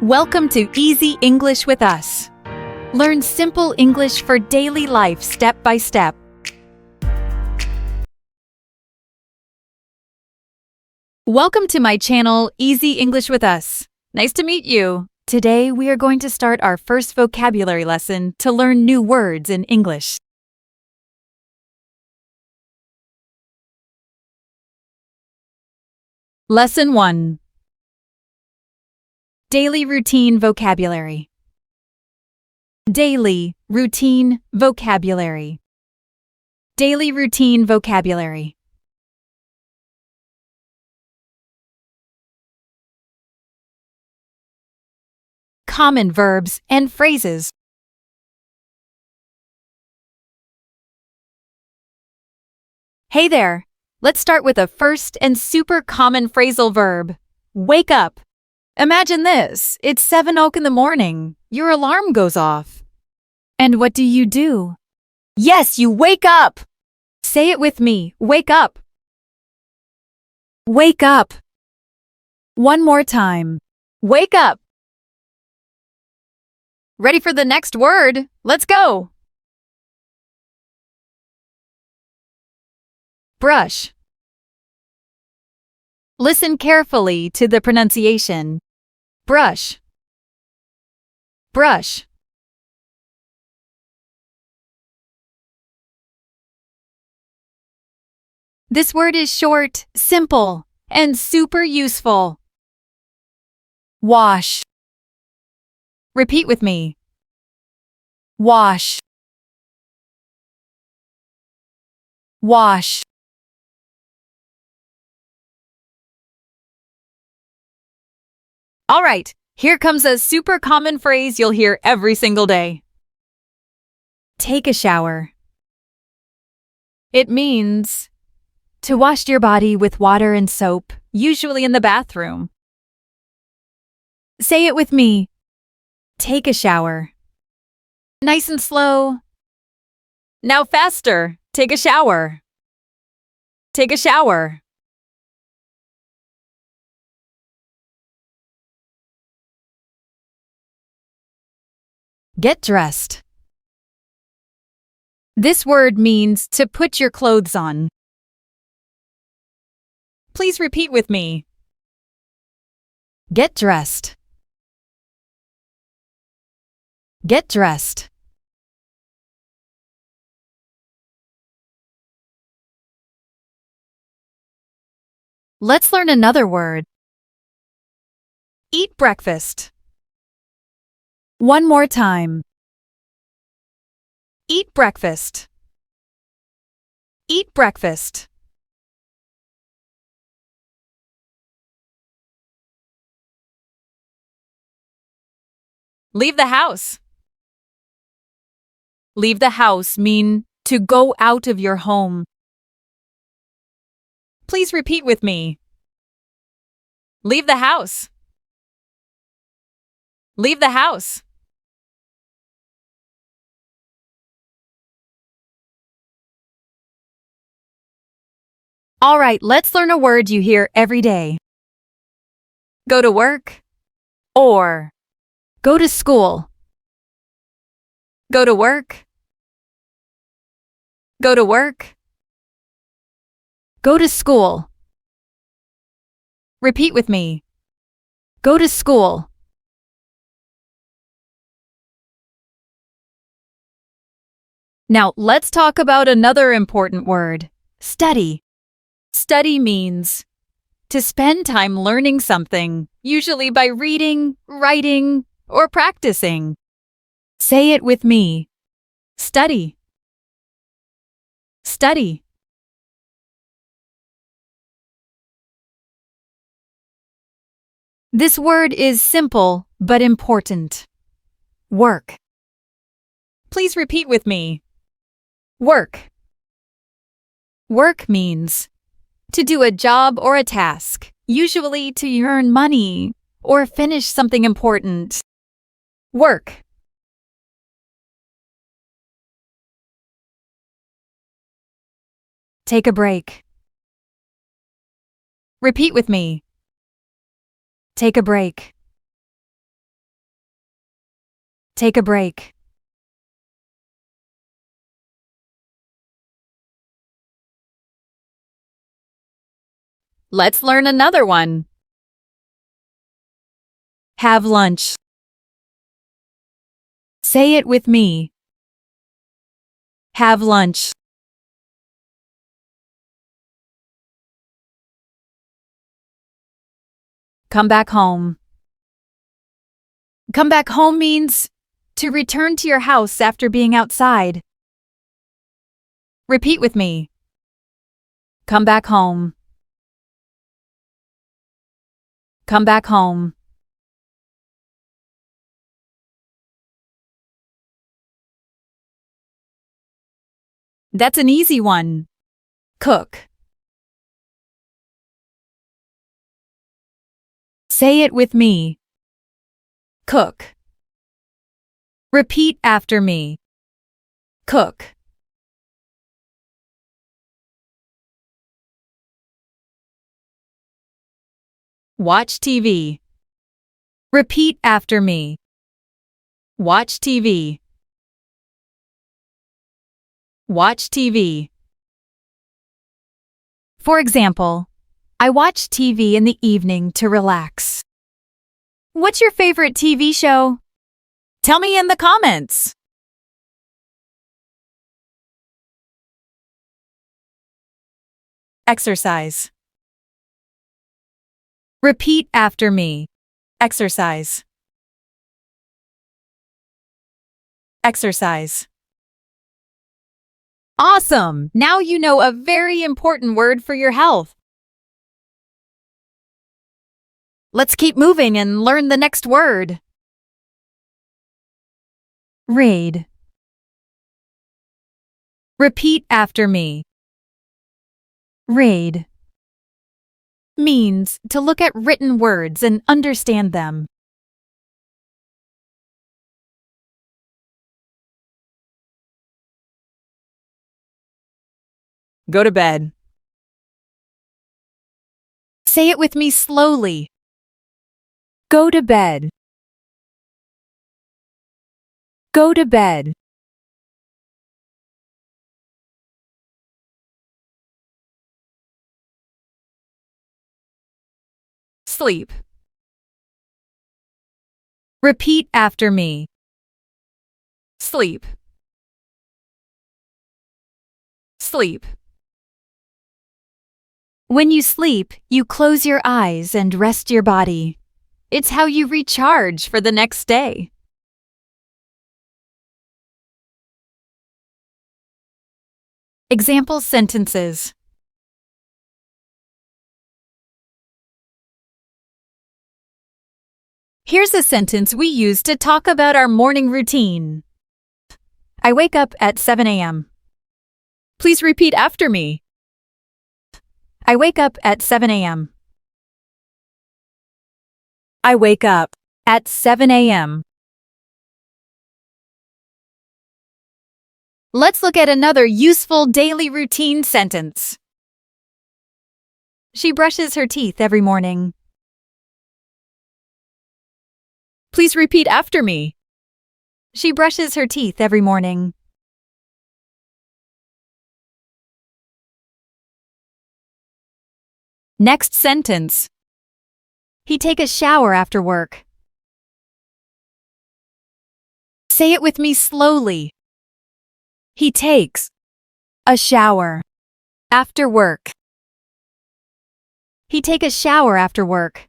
Welcome to Easy English with us. Learn simple English for daily life step by step. Welcome to my channel, Easy English with Us. Nice to meet you. Today we are going to start our first vocabulary lesson to learn new words in English. Lesson 1. Daily routine vocabulary. Daily routine vocabulary. Daily routine vocabulary. Common verbs and phrases. Hey there! Let's start with a first and super common phrasal verb. Wake up. Imagine this. It's 7 o'clock in the morning. Your alarm goes off. And what do? Yes, you wake up! Say it with me. Wake up. Wake up. One more time. Wake up. Ready for the next word? Let's go. Brush. Listen carefully to the pronunciation. Brush. Brush. This word is short, simple, and super useful. Wash. Repeat with me. Wash. Wash. All right, here comes a super common phrase you'll hear every single day. Take a shower. It means to wash your body with water and soap, usually in the bathroom. Say it with me. Take a shower. Nice and slow. Now faster. Take a shower. Take a shower. Get dressed. This word means to put your clothes on. Please repeat with me. Get dressed. Get dressed. Let's learn another word. Eat breakfast. One more time. Eat breakfast. Eat breakfast. Leave the house. Leave the house mean to go out of your home. Please repeat with me. Leave the house. Leave the house. All right, let's learn a word you hear every day. Go to work or go to school. Go to work. Go to work. Go to school. Repeat with me. Go to school. Now, let's talk about another important word. Study. Study means to spend time learning something, usually by reading, writing, or practicing. Say it with me. Study. Study. This word is simple but important. Work. Please repeat with me. Work. Work means to do a job or a task, usually to earn money or finish something important. Work. Take a break. Repeat with me. Take a break. Take a break. Let's learn another one. Have lunch. Say it with me. Have lunch. Come back home. Come back home means to return to your house after being outside. Repeat with me. Come back home. Come back home. That's an easy one. Cook. Say it with me. Cook. Repeat after me. Cook. Watch TV. Repeat after me. Watch TV. Watch TV. For example, I watch TV in the evening to relax. What's your favorite TV show? Tell me in the comments. Exercise. Repeat after me. Exercise. Exercise. Awesome! Now you know a very important word for your health. Let's keep moving and learn the next word. Read. Repeat after me. Read means to look at written words and understand them. Go to bed. Say it with me slowly. Go to bed. Go to bed. Sleep. Repeat after me. Sleep. Sleep. When you sleep, you close your eyes and rest your body. It's how you recharge for the next day. Example sentences. Here's a sentence we use to talk about our morning routine. I wake up at 7 a.m. Please repeat after me. I wake up at 7 a.m. I wake up at 7 a.m. Let's look at another useful daily routine sentence. She brushes her teeth every morning. Please repeat after me. She brushes her teeth every morning. Next sentence. He take a shower after work. Say it with me slowly. He takes a shower after work. He take a shower after work.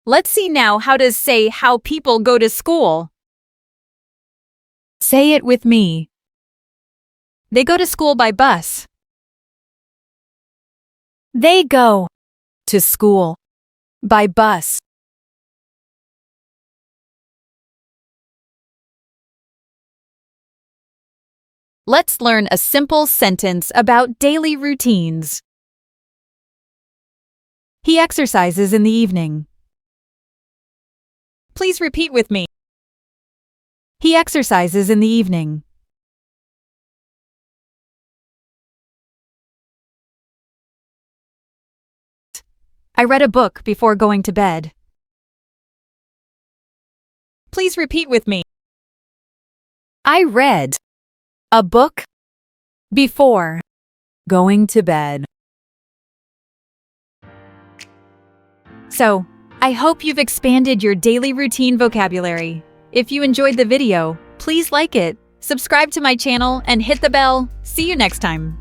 Let's see now how to say how people go to school. Say it with me. They go to school by bus. They go to school by bus. Let's learn a simple sentence about daily routines. He exercises in the evening. Please repeat with me. He exercises in the evening. I read a book before going to bed. Please repeat with me. I read a book before going to bed. So, I hope you've expanded your daily routine vocabulary. If you enjoyed the video, please like it, subscribe to my channel, and hit the bell. See you next time.